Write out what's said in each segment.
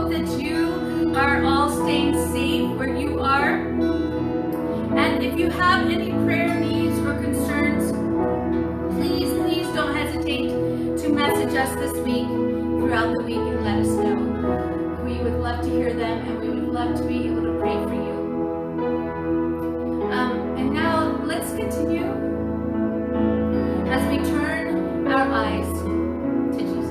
hope that you are all staying safe where you are. And if you have any prayer needs or concerns, please don't hesitate to message us this week, throughout the week, and let us know. We would love to hear them, and we would love to be able to pray for you. And now let's continue as we turn our eyes to Jesus.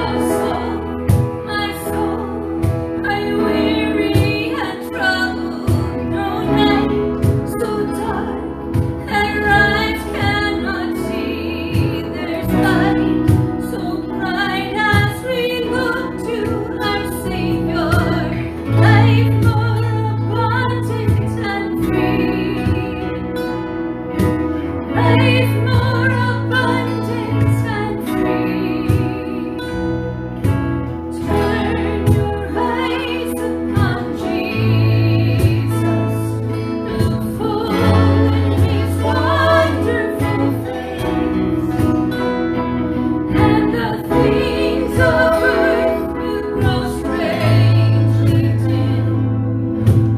Oh soul, my soul, are you weary and troubled? No night so dark that eyes cannot see. There's light so bright as we look to our Savior. Life more abundant and free. Life more abundant and free. Turn your eyes upon Jesus. Look full in His wonderful face, and the things of earth will grow strangely dim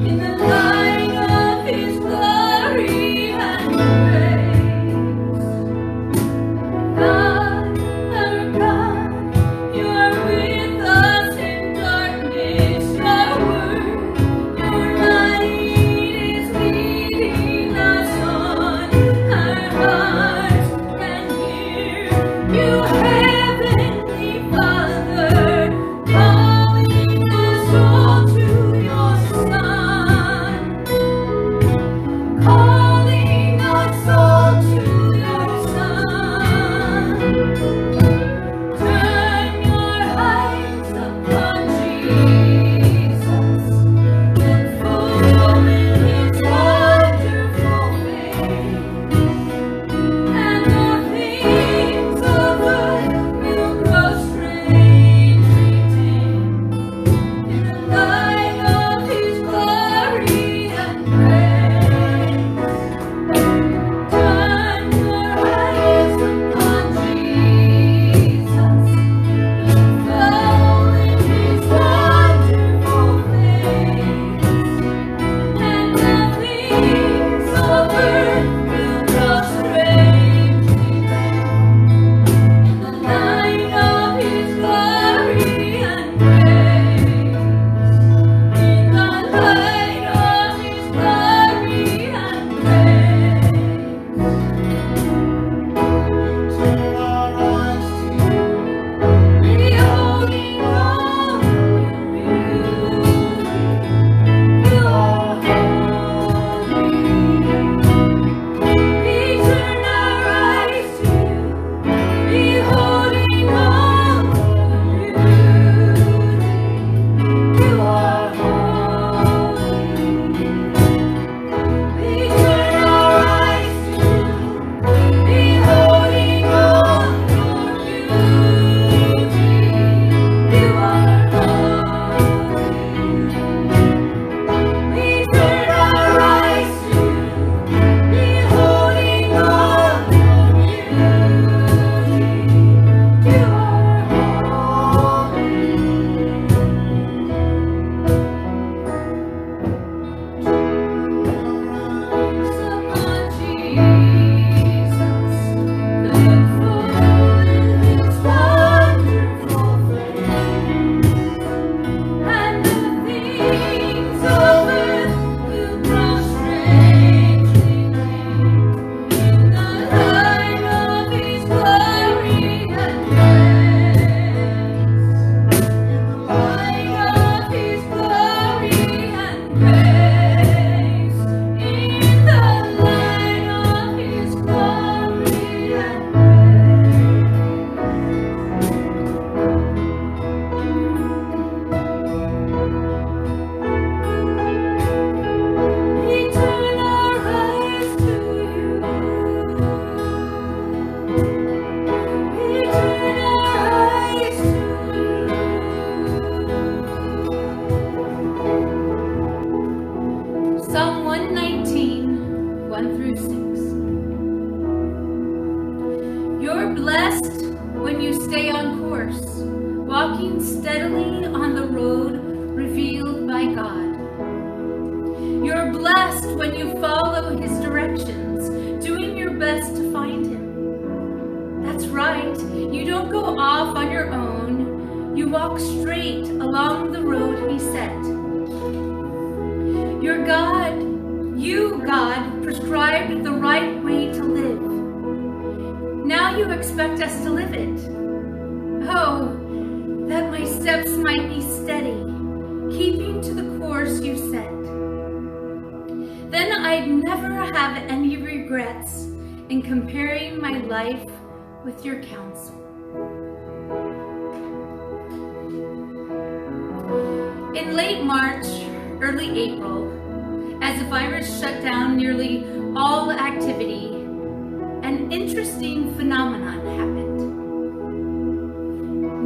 in the light of His glory and grace. God, our God, you are with us in darkness. Your word, your light is leading us on. Our hearts can hear you, Heavenly Father, calling us all to your Son. Calling us all to your Son. Turn your eyes upon Jesus. Look full in His wonderful face, and the things of earth will grow strangely dim in the light of His glory and grace. Turn your eyes upon Jesus. Look full in His wonderful face, and the things of earth will grow strangely dim in the light of His glory and grace. In the light of His glory and grace. Turn our eyes to you. Beholding all your beauty, you are holy. We turn our eyes to you, beholding all your beauty, you are holy. We turn our eyes to you, beholding all your beauty, you are holy. We turn our eyes to you, beholding all your beauty, you are upon Jesus. Look full in His wonderful face, and the things of earth will grow strangely dim in the light of His glory and grace. In the light of His glory and grace. In the light of His glory and grace. We turn our eyes to you. We turn our eyes to you. Psalm 119, 1 through 6. You're blessed when you stay on course, walking steadily on the road revealed by God. You're blessed when you follow His directions, doing your best to find Him. That's right, you don't go off on your own. You walk straight along the road He set. God, prescribed the right way to live. Now you expect us to live it. Oh, that my steps might be steady, keeping to the course you set. Then I'd never have any regrets in comparing my life with your counsel. In late March, early April, as the virus shut down nearly all activity, an interesting phenomenon happened.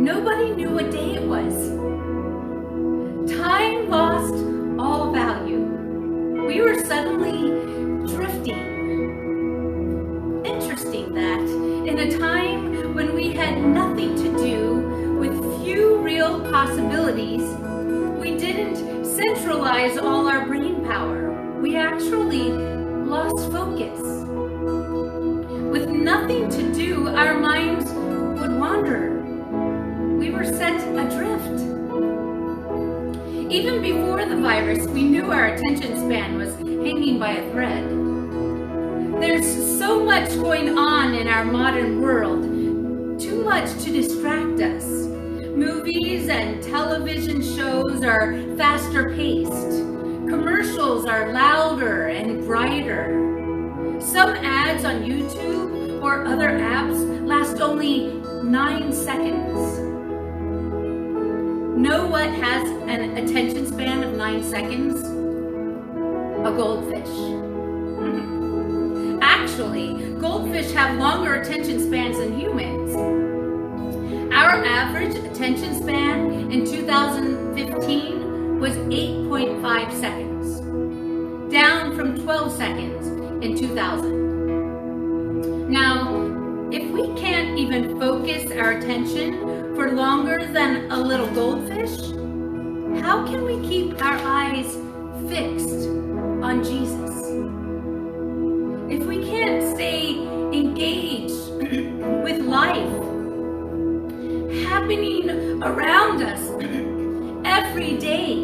Nobody knew what day it was. Time lost all value. We were suddenly drifting. Interesting that in a time when we had nothing to do with few real possibilities, we didn't centralize all our brain power. We actually lost focus. With nothing to do, our minds would wander. We were set adrift. Even before the virus, we knew our attention span was hanging by a thread. There's so much going on in our modern world, too much to distract us. Movies and television shows are faster paced. Commercials are louder and brighter. Some ads on YouTube or other apps last only 9 seconds. Know what has an attention span of 9 seconds? A goldfish. Actually, goldfish have longer attention spans than humans. Our average attention span in 2015 was 8.5 seconds, down from 12 seconds in 2000. Now, if we can't even focus our attention for longer than a little goldfish, how can we keep our eyes fixed on Jesus? If we can't stay engaged with life happening around us every day,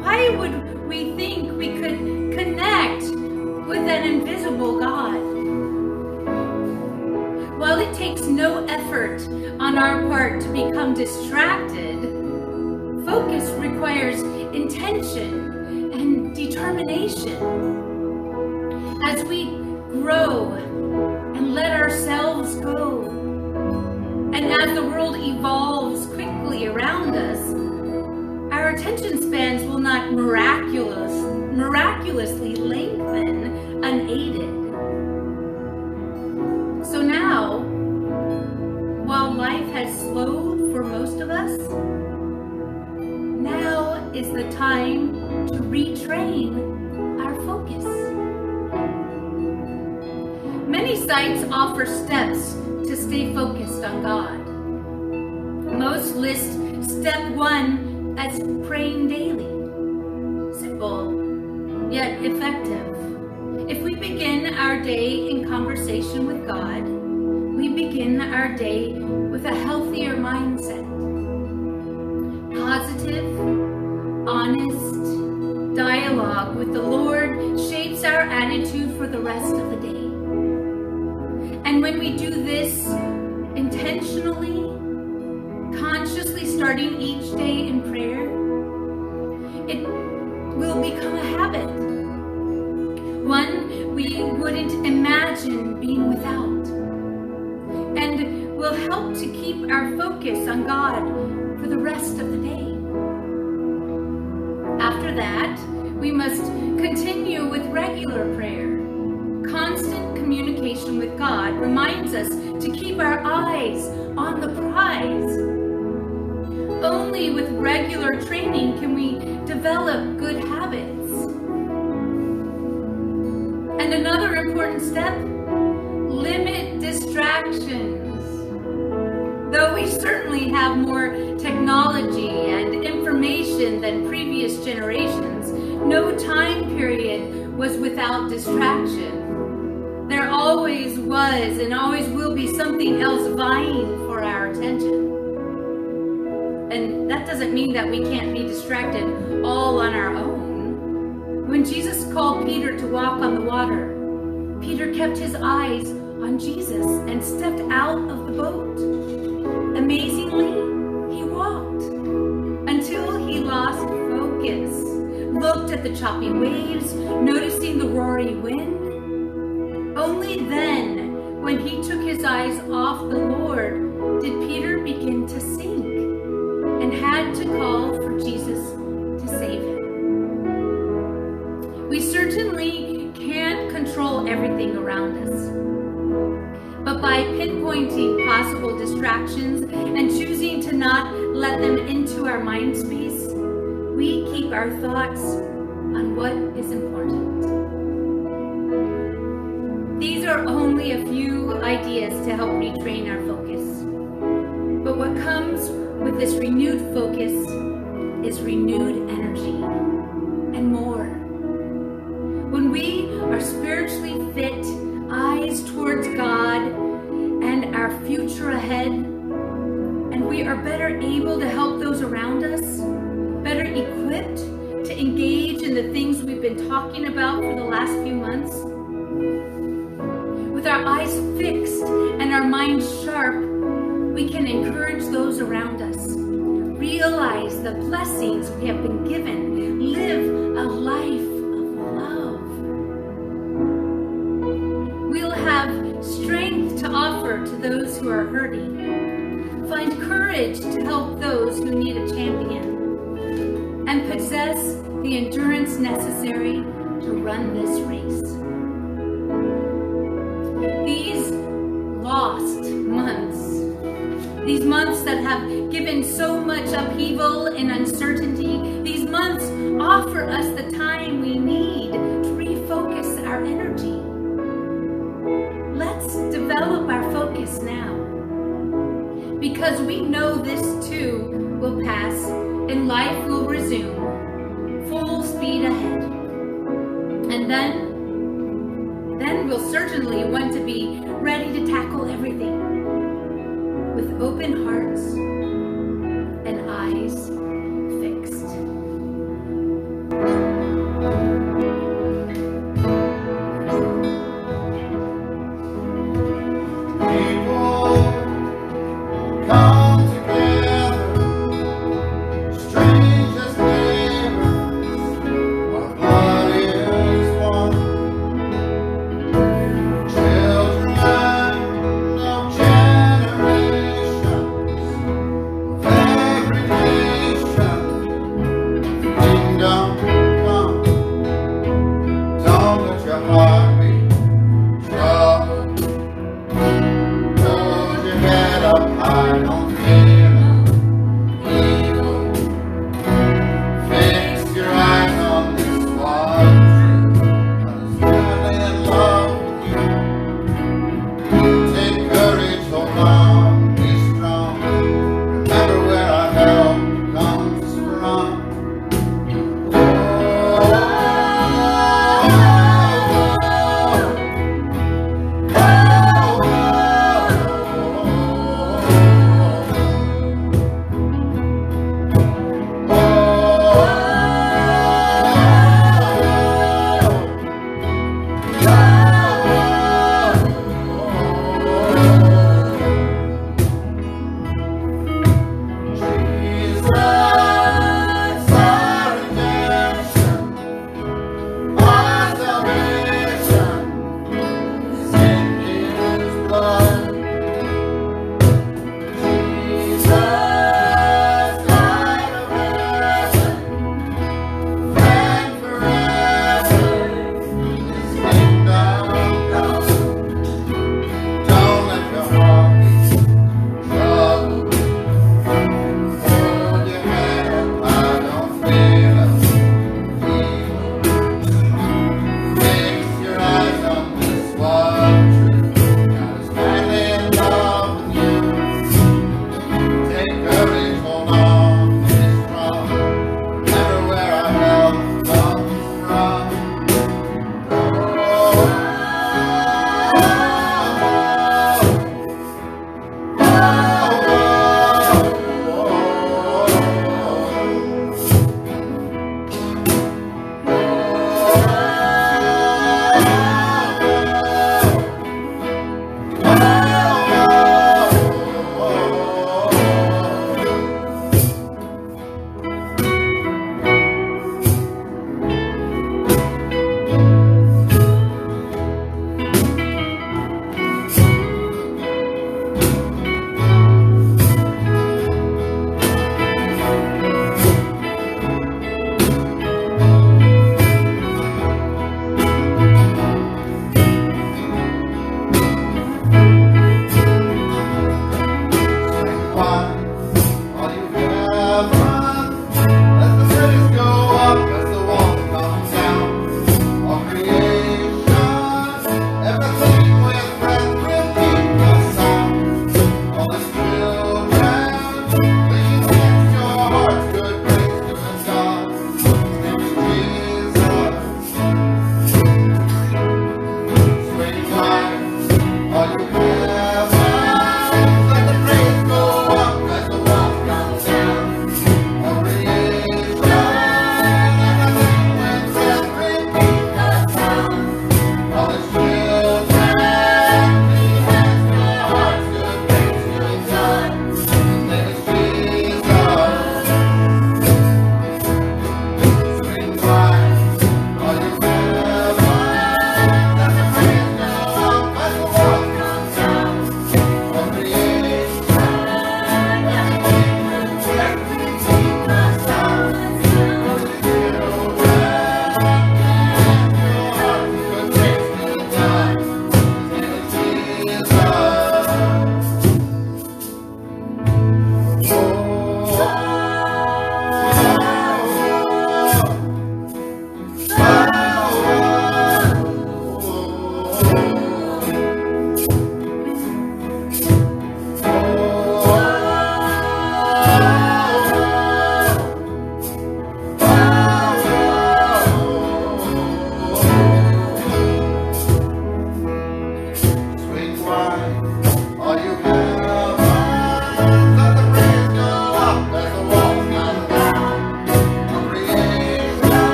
why would we think we could connect with an invisible God? While it takes no effort on our part to become distracted, focus requires intention and determination. As we grow and let ourselves go, and as the world evolves quickly around us, our attention spans will not miraculously lengthen unaided. So now, while life has slowed for most of us, now is the time to retrain our focus. Many sites offer steps to stay focused on God. Most list step 1 as praying daily. Simple, yet effective. If we begin our day in conversation with God, we begin our day with a healthier mindset. Positive, honest dialogue with the Lord shapes our attitude for the rest of the day. And when we do this intentionally, consciously starting each day in prayer, it will become a habit, one we wouldn't imagine being without, and will help to keep our focus on God for the rest of the day. After that, we must continue with regular prayer. Constant communication with God reminds us to keep our eyes on the prize. Only with regular training can we develop good habits. And another important step, limit distractions. Though we certainly have more technology and information than previous generations, no time period was without distraction. There always was and always will be something else vying for our attention. And that doesn't mean that we can't be distracted all on our own. When Jesus called Peter to walk on the water, Peter kept his eyes on Jesus and stepped out of the boat. Amazingly, he walked until he lost focus, looked at the choppy waves, noticing the roaring wind. Only then, when he took his eyes off the Lord, did Peter begin to sink and had to call for Jesus to save him. We certainly can't control everything around us. But by pinpointing possible distractions and choosing to not let them into our mind space, we keep our thoughts on what is important. These are only a few ideas to help retrain our focus. But what comes with this renewed focus is renewed energy and more. When we are spiritually fit, eyes towards God and our future ahead, and we are better able to help those around us, better equipped to engage in the things we've been talking about for the last few months. With our eyes fixed and our minds sharp, we can encourage those around us, realize the blessings we have been given, live a life of love. We'll have strength to offer to those who are hurting, find courage to help those who need a champion, and possess the endurance necessary to run this race. These lost months, these months that have given so much upheaval and uncertainty, these months offer us the time we need to refocus our energy. Let's develop our focus now, because we know this too will pass and life will resume full speed ahead. And then we'll certainly want to be ready to tackle everything with open hearts and eyes fixed. People come together, strangers, neighbors, our blood is one. Children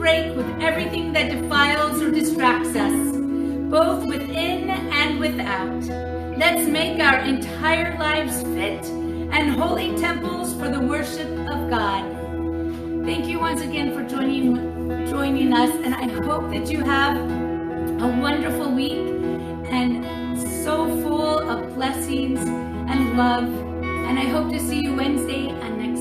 break with everything that defiles or distracts us, both within and without. Let's make our entire lives fit and holy temples for the worship of God. Thank you once again for joining us, and I hope that you have a wonderful week and so full of blessings and love. And I hope to see you Wednesday and next